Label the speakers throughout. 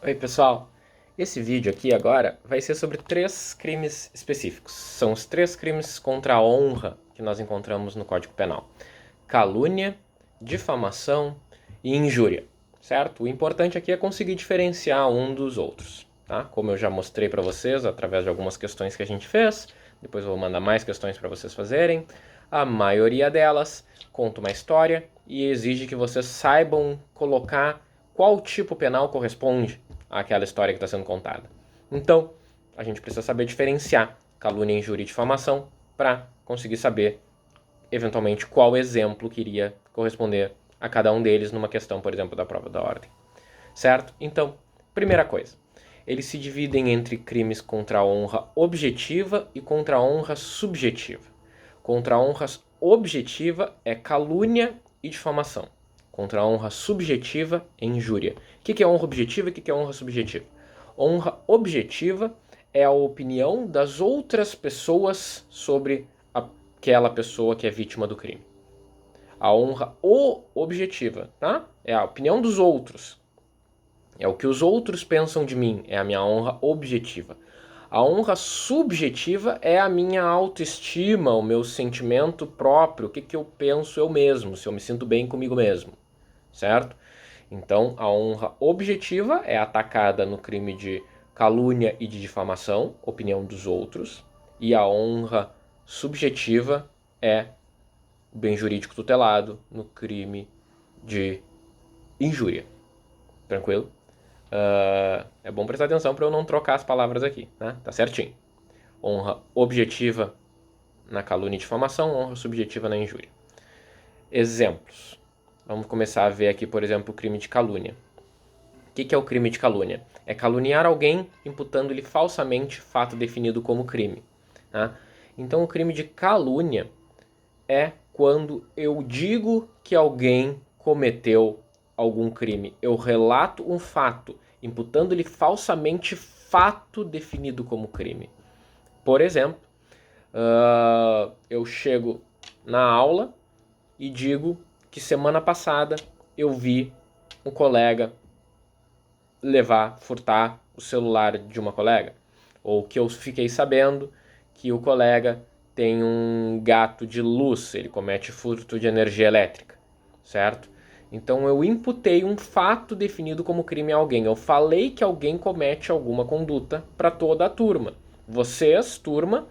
Speaker 1: Oi, pessoal. Esse vídeo aqui agora vai ser sobre 3 crimes específicos. São os 3 crimes contra a honra que nós encontramos no Código Penal: calúnia, difamação e injúria, certo? O importante aqui é conseguir diferenciar um dos outros, tá? Como eu já mostrei para vocês através de algumas questões que a gente fez, depois eu vou mandar mais questões para vocês fazerem. A maioria delas conta uma história e exige que vocês saibam colocar qual tipo penal corresponde àquela história que está sendo contada. Então, a gente precisa saber diferenciar calúnia, injúria e difamação para conseguir saber, eventualmente, qual exemplo que iria corresponder a cada um deles numa questão, por exemplo, da prova da ordem. Certo? Então, primeira coisa, eles se dividem entre crimes contra a honra objetiva e contra a honra subjetiva. Contra a honra objetiva é calúnia e difamação. Contra a honra subjetiva é injúria. O que é honra objetiva e o que é honra subjetiva? Honra objetiva é a opinião das outras pessoas sobre aquela pessoa que é vítima do crime. A honra objetiva, tá? É a opinião dos outros. É o que os outros pensam de mim, é a minha honra objetiva. A honra subjetiva é a minha autoestima, o meu sentimento próprio, o que eu penso eu mesmo, se eu me sinto bem comigo mesmo, certo? Então, a honra objetiva é atacada no crime de calúnia e de difamação, opinião dos outros, e a honra subjetiva é o bem jurídico tutelado no crime de injúria. Tranquilo? É bom prestar atenção para eu não trocar as palavras aqui, né? Tá certinho. Honra objetiva na calúnia e difamação, honra subjetiva na injúria. Exemplos. Vamos começar a ver aqui, por exemplo, o crime de calúnia. O que é o crime de calúnia? É caluniar alguém imputando-lhe falsamente fato definido como crime. Tá? Então, o crime de calúnia é quando eu digo que alguém cometeu algum crime. Eu relato um fato, imputando-lhe falsamente fato definido como crime. Por exemplo, eu chego na aula e digo que semana passada eu vi um colega furtar o celular de uma colega. Ou que eu fiquei sabendo que o colega tem um gato de luz, ele comete furto de energia elétrica, certo? Então eu imputei um fato definido como crime a alguém. Eu falei que alguém comete alguma conduta para toda a turma. Vocês, turma,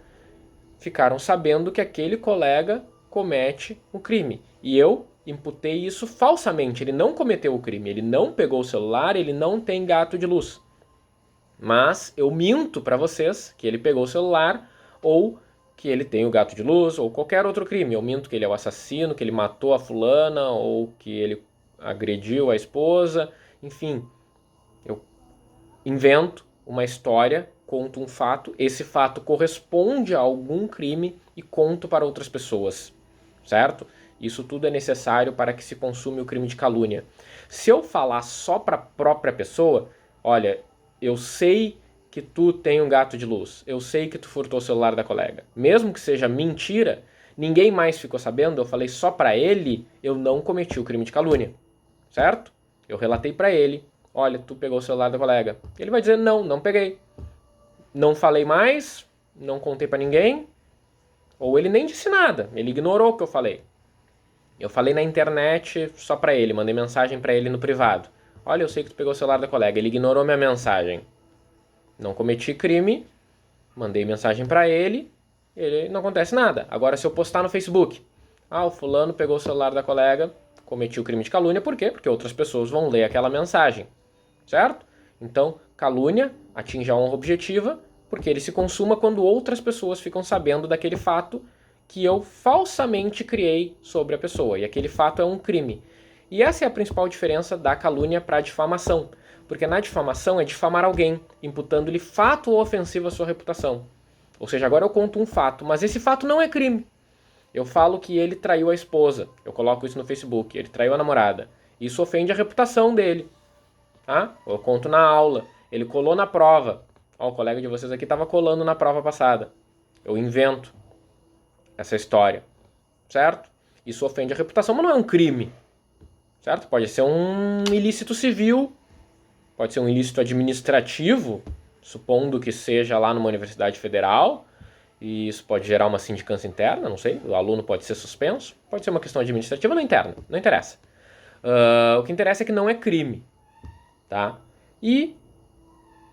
Speaker 1: ficaram sabendo que aquele colega comete o crime. E eu imputei isso falsamente. Ele não cometeu o crime, ele não pegou o celular, ele não tem gato de luz. Mas eu minto para vocês que ele pegou o celular ou que ele tem o gato de luz ou qualquer outro crime. Eu minto que ele é o assassino, que ele matou a fulana ou que ele agrediu a esposa. Enfim, eu invento uma história, conto um fato, esse fato corresponde a algum crime e conto para outras pessoas, certo? Isso tudo é necessário para que se consume o crime de calúnia. Se eu falar só para a própria pessoa, olha, eu sei que tu tem um gato de luz, eu sei que tu furtou o celular da colega, mesmo que seja mentira, ninguém mais ficou sabendo, eu falei só para ele, eu não cometi o crime de calúnia, certo? Eu relatei para ele, olha, tu pegou o celular da colega. Ele vai dizer, não, não peguei. Não falei mais, não contei para ninguém, ou ele nem disse nada, ele ignorou o que eu falei. Eu falei na internet só para ele, mandei mensagem para ele no privado. Olha, eu sei que tu pegou o celular da colega, ele ignorou minha mensagem. Não cometi crime, mandei mensagem para ele não acontece nada. Agora, se eu postar no Facebook, o fulano pegou o celular da colega, cometi o crime de calúnia, por quê? Porque outras pessoas vão ler aquela mensagem, certo? Então, calúnia atinge a honra objetiva, porque ele se consuma quando outras pessoas ficam sabendo daquele fato que eu falsamente criei sobre a pessoa, e aquele fato é um crime. E essa é a principal diferença da calúnia para a difamação, porque na difamação é difamar alguém, imputando-lhe fato ofensivo à sua reputação. Ou seja, agora eu conto um fato, mas esse fato não é crime. Eu falo que ele traiu a esposa, eu coloco isso no Facebook, ele traiu a namorada. Isso ofende a reputação dele. Tá? Eu conto na aula, ele colou na prova. O colega de vocês aqui estava colando na prova passada. Eu invento essa história, certo? Isso ofende a reputação, mas não é um crime, certo? Pode ser um ilícito civil pode ser um ilícito administrativo, supondo que seja lá numa universidade federal, e isso pode gerar uma sindicância interna, não sei, o aluno pode ser suspenso, pode ser uma questão administrativa, não interna, não interessa. O que interessa é que não é crime, tá? E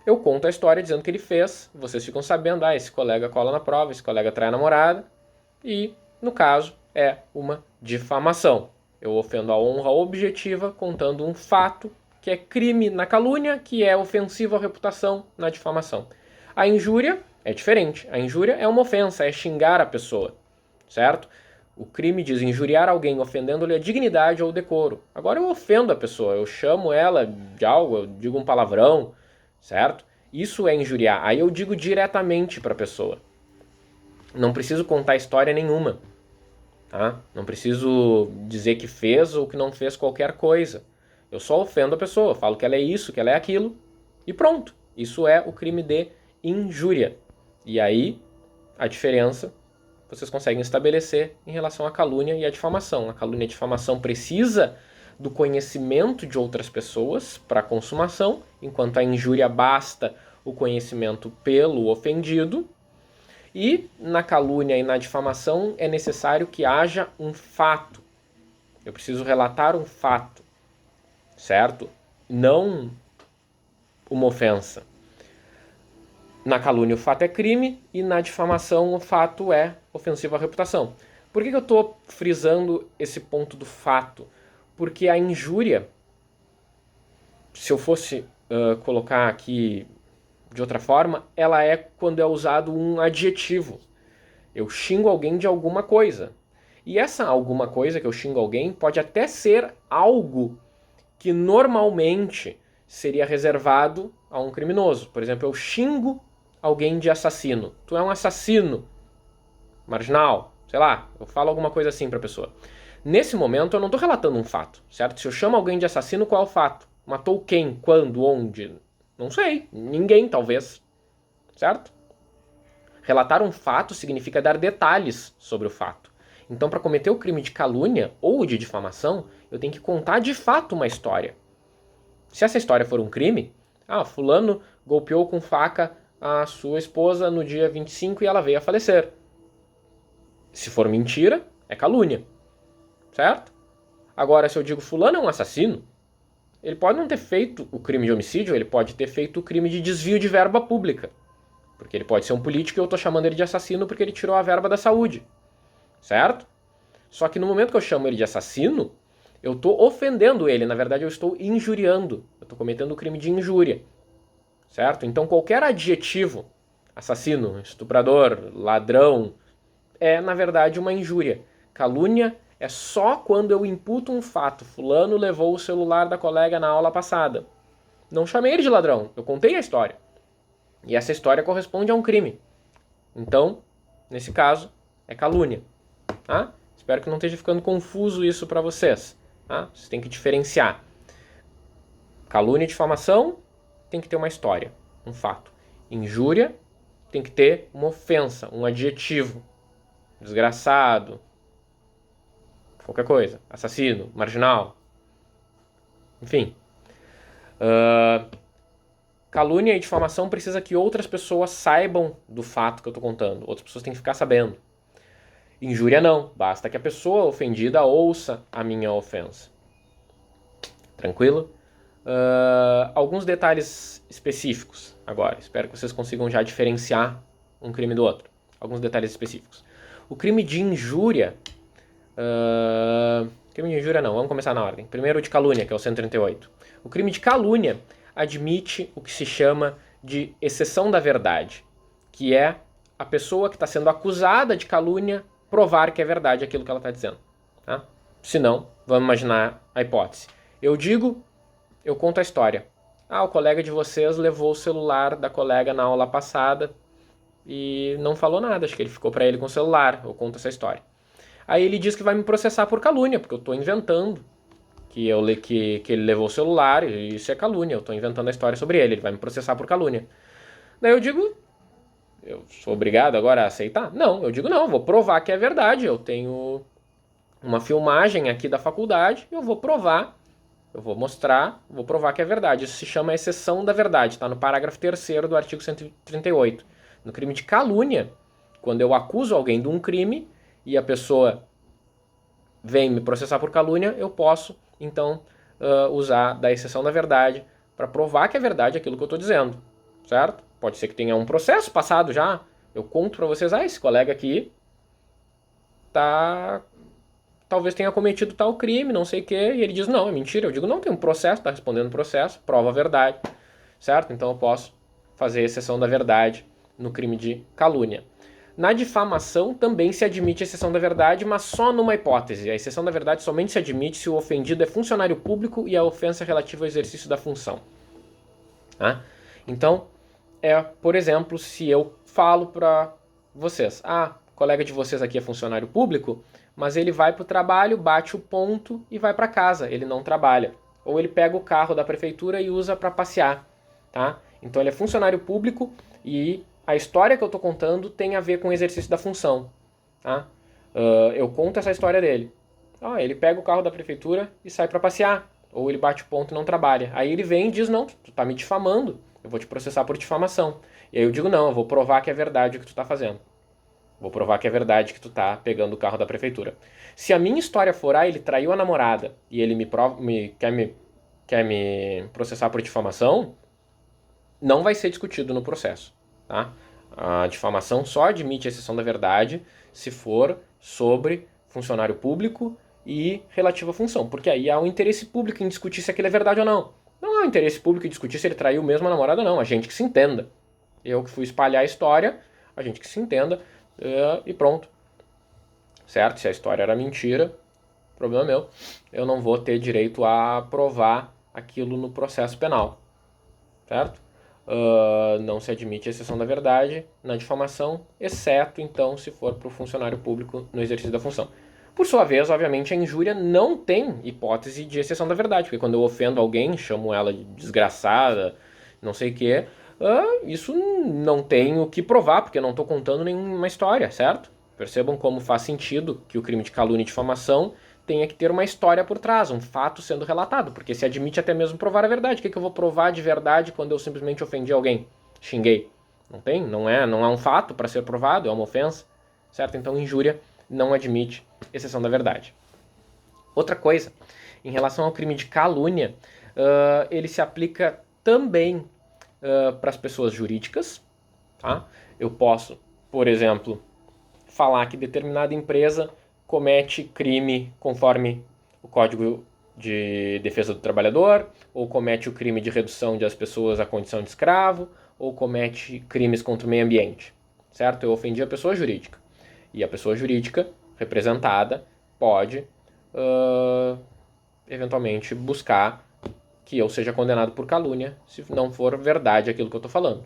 Speaker 1: eu conto a história dizendo que ele fez, vocês ficam sabendo, esse colega cola na prova, esse colega trai a namorada, e, no caso, é uma difamação. Eu ofendo a honra objetiva contando um fato que é crime na calúnia, que é ofensivo à reputação na difamação. A injúria é diferente. A injúria é uma ofensa, é xingar a pessoa, certo? O crime diz injuriar alguém ofendendo-lhe a dignidade ou decoro. Agora eu ofendo a pessoa, eu chamo ela de algo, eu digo um palavrão, certo? Isso é injuriar. Aí eu digo diretamente para a pessoa. Não preciso contar história nenhuma, tá? Não preciso dizer que fez ou que não fez qualquer coisa. Eu só ofendo a pessoa, falo que ela é isso, que ela é aquilo, e pronto. Isso é o crime de injúria. E aí, a diferença vocês conseguem estabelecer em relação à calúnia e à difamação. A calúnia e a difamação precisa do conhecimento de outras pessoas para consumação, enquanto a injúria basta o conhecimento pelo ofendido. E na calúnia e na difamação é necessário que haja um fato. Eu preciso relatar um fato, certo? Não uma ofensa. Na calúnia o fato é crime e na difamação o fato é ofensivo à reputação. Por que eu estou frisando esse ponto do fato? Porque a injúria, se eu fosse colocar aqui de outra forma, ela é quando é usado um adjetivo. Eu xingo alguém de alguma coisa. E essa alguma coisa que eu xingo alguém pode até ser algo que normalmente seria reservado a um criminoso. Por exemplo, eu xingo alguém de assassino. Tu é um assassino, marginal, sei lá, eu falo alguma coisa assim pra pessoa. Nesse momento eu não estou relatando um fato, certo? Se eu chamo alguém de assassino, qual é o fato? Matou quem? Quando? Onde? Não sei. Ninguém, talvez. Certo? Relatar um fato significa dar detalhes sobre o fato. Então, para cometer o crime de calúnia ou de difamação, eu tenho que contar de fato uma história. Se essa história for um crime, fulano golpeou com faca a sua esposa no dia 25 e ela veio a falecer. Se for mentira, é calúnia. Certo? Agora, se eu digo fulano é um assassino, ele pode não ter feito o crime de homicídio, ele pode ter feito o crime de desvio de verba pública. Porque ele pode ser um político e eu estou chamando ele de assassino porque ele tirou a verba da saúde. Certo? Só que no momento que eu chamo ele de assassino, eu estou ofendendo ele. Na verdade, eu estou injuriando. Eu estou cometendo o crime de injúria. Certo? Então, qualquer adjetivo, assassino, estuprador, ladrão, é, na verdade, uma injúria. Calúnia é só quando eu imputo um fato. Fulano levou o celular da colega na aula passada. Não chamei ele de ladrão, eu contei a história. E essa história corresponde a um crime. Então, nesse caso, é calúnia. Tá? Espero que não esteja ficando confuso isso para vocês. Tá? Vocês têm que diferenciar. Calúnia e difamação tem que ter uma história, um fato. Injúria tem que ter uma ofensa, um adjetivo. Desgraçado, qualquer coisa, assassino, marginal, enfim. Calúnia e difamação precisa que outras pessoas saibam do fato que eu estou contando. Outras pessoas têm que ficar sabendo. Injúria não, basta que a pessoa ofendida ouça a minha ofensa. Tranquilo? Alguns detalhes específicos agora. Espero que vocês consigam já diferenciar um crime do outro. Alguns detalhes específicos. O crime de injúria... crime de injúria não, vamos começar na ordem. Primeiro o de calúnia, que é o 138. O crime de calúnia admite o que se chama de exceção da verdade, que é a pessoa que está sendo acusada de calúnia provar que é verdade aquilo que ela está dizendo. Tá? Se não, vamos imaginar a hipótese. Eu conto a história. O colega de vocês levou o celular da colega na aula passada e não falou nada, acho que ele ficou para ele com o celular. Eu conto essa história. Aí ele diz que vai me processar por calúnia, porque eu estou inventando que ele levou o celular, e isso é calúnia, eu estou inventando a história sobre ele vai me processar por calúnia. Daí eu digo, eu sou obrigado agora a aceitar? Não, eu digo não, vou provar que é verdade, eu tenho uma filmagem aqui da faculdade, eu vou provar Eu vou mostrar, vou provar que é verdade. Isso se chama exceção da verdade, está no parágrafo 3º do artigo 138. No crime de calúnia, quando eu acuso alguém de um crime e a pessoa vem me processar por calúnia, eu posso, então, usar da exceção da verdade para provar que é verdade aquilo que eu estou dizendo, certo? Pode ser que tenha um processo passado já. Eu conto para vocês, esse colega aqui talvez tenha cometido tal crime, não sei o quê, e ele diz, não, é mentira. Eu digo, não, tem um processo, está respondendo um processo, prova a verdade, certo? Então eu posso fazer exceção da verdade no crime de calúnia. Na difamação também se admite a exceção da verdade, mas só numa hipótese. A exceção da verdade somente se admite se o ofendido é funcionário público e a ofensa é relativa ao exercício da função. Tá? Então, por exemplo, se eu falo para vocês, o colega de vocês aqui é funcionário público, mas ele vai para o trabalho, bate o ponto e vai para casa, ele não trabalha. Ou ele pega o carro da prefeitura e usa para passear. Tá? Então ele é funcionário público e a história que eu estou contando tem a ver com o exercício da função. Tá? Eu conto essa história dele. Ele pega o carro da prefeitura e sai para passear. Ou ele bate o ponto e não trabalha. Aí ele vem e diz, não, tu tá me difamando. Eu vou te processar por difamação. E aí eu digo, não, eu vou provar que é verdade o que tu tá fazendo. Vou provar que é verdade que tu tá pegando o carro da prefeitura. Se a minha história for, ele traiu a namorada e ele quer me processar por difamação, não vai ser discutido no processo. Tá? A difamação só admite a exceção da verdade se for sobre funcionário público e relativa à função, porque aí há um interesse público em discutir se aquilo é verdade ou não. Não há um interesse público em discutir se ele traiu mesmo a namorada ou não, a gente que se entenda. Eu que fui espalhar a história, a gente que se entenda e pronto. Certo? Se a história era mentira, problema meu. Eu não vou ter direito a provar aquilo no processo penal. Certo? Não se admite a exceção da verdade na difamação, exceto, então, se for para o funcionário público no exercício da função. Por sua vez, obviamente, a injúria não tem hipótese de exceção da verdade, porque quando eu ofendo alguém, chamo ela de desgraçada, não sei o quê, isso não tem o que provar, porque eu não estou contando nenhuma história, certo? Percebam como faz sentido que o crime de calúnia e difamação tenha que ter uma história por trás, um fato sendo relatado, porque se admite até mesmo provar a verdade. O que eu vou provar de verdade quando eu simplesmente ofendi alguém? Xinguei. Não tem? Não é um fato para ser provado, é uma ofensa, certo? Então injúria não admite exceção da verdade. Outra coisa, em relação ao crime de calúnia, ele se aplica também para as pessoas jurídicas. Tá? Eu posso, por exemplo, falar que determinada empresa comete crime conforme o Código de Defesa do Trabalhador, ou comete o crime de redução das pessoas à condição de escravo, ou comete crimes contra o meio ambiente. Certo? Eu ofendi a pessoa jurídica. E a pessoa jurídica representada pode, eventualmente, buscar que eu seja condenado por calúnia, se não for verdade aquilo que eu estou falando.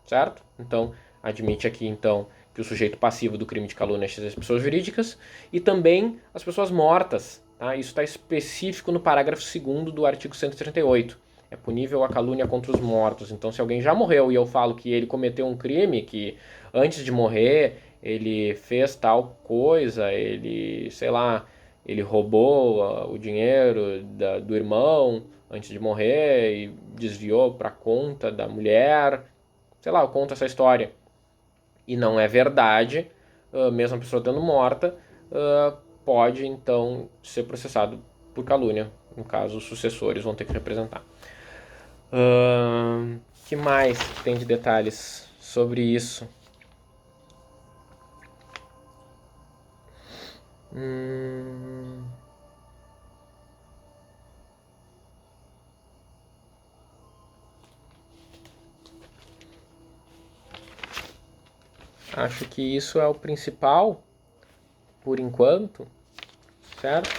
Speaker 1: Certo? Então, admite aqui, então, que o sujeito passivo do crime de calúnia são as pessoas jurídicas e também as pessoas mortas. Tá? Isso está específico no parágrafo 2º do artigo 138. É punível a calúnia contra os mortos. Então, se alguém já morreu e eu falo que ele cometeu um crime, que antes de morrer ele fez tal coisa, ele, sei lá, ele roubou o dinheiro do irmão antes de morrer e desviou para a conta da mulher, sei lá, eu conto essa história. E não é verdade, mesmo a pessoa estando morta, pode então ser processado por calúnia. No caso, os sucessores vão ter que representar. Que mais tem de detalhes sobre isso? Acho que isso é o principal, por enquanto, certo?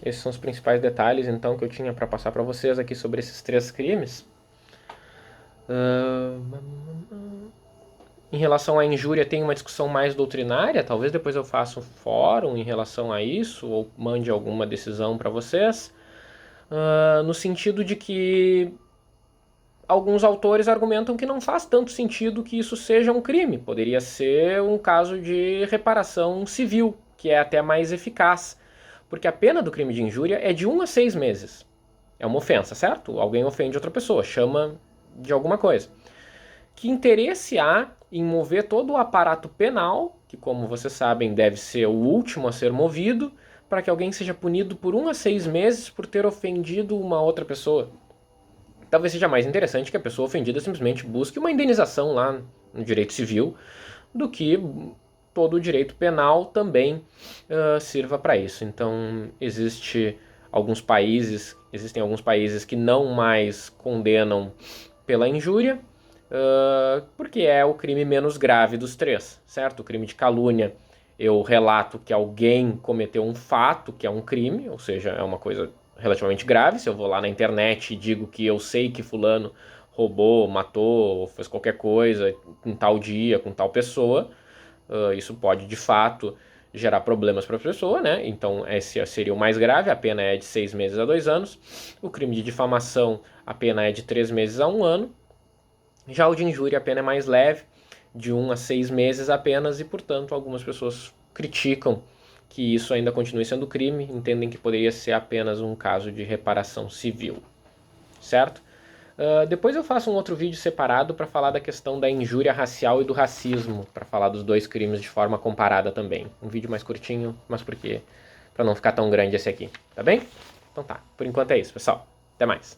Speaker 1: Esses são os principais detalhes, então, que eu tinha para passar para vocês aqui sobre esses 3 crimes. Em relação à injúria, tem uma discussão mais doutrinária. Talvez depois eu faça um fórum em relação a isso, ou mande alguma decisão para vocês. No sentido de que alguns autores argumentam que não faz tanto sentido que isso seja um crime. Poderia ser um caso de reparação civil, que é até mais eficaz. Porque a pena do crime de injúria é de 1 a 6 meses. É uma ofensa, certo? Alguém ofende outra pessoa, chama de alguma coisa. Que interesse há em mover todo o aparato penal, que como vocês sabem deve ser o último a ser movido, para que alguém seja punido por 1 a 6 meses por ter ofendido uma outra pessoa? Talvez seja mais interessante que a pessoa ofendida simplesmente busque uma indenização lá no direito civil, do que todo o direito penal também sirva para isso. Então existem alguns países que não mais condenam pela injúria, porque é o crime menos grave dos três, certo? O crime de calúnia, eu relato que alguém cometeu um fato que é um crime, ou seja, é uma coisa relativamente grave. Se eu vou lá na internet e digo que eu sei que fulano roubou, matou, fez qualquer coisa com tal dia, com tal pessoa, isso pode de fato gerar problemas para a pessoa, né? Então esse seria o mais grave, a pena é de 6 meses a 2 anos. O crime de difamação, a pena é de 3 meses a 1 ano. Já o de injúria, a pena é mais leve, de 1 a 6 meses apenas, e portanto algumas pessoas criticam que isso ainda continue sendo crime, entendem que poderia ser apenas um caso de reparação civil, certo? Depois eu faço um outro vídeo separado para falar da questão da injúria racial e do racismo, para falar dos dois crimes de forma comparada também. Um vídeo mais curtinho, mas porque para não ficar tão grande esse aqui, tá bem? Então tá, por enquanto é isso, pessoal. Até mais.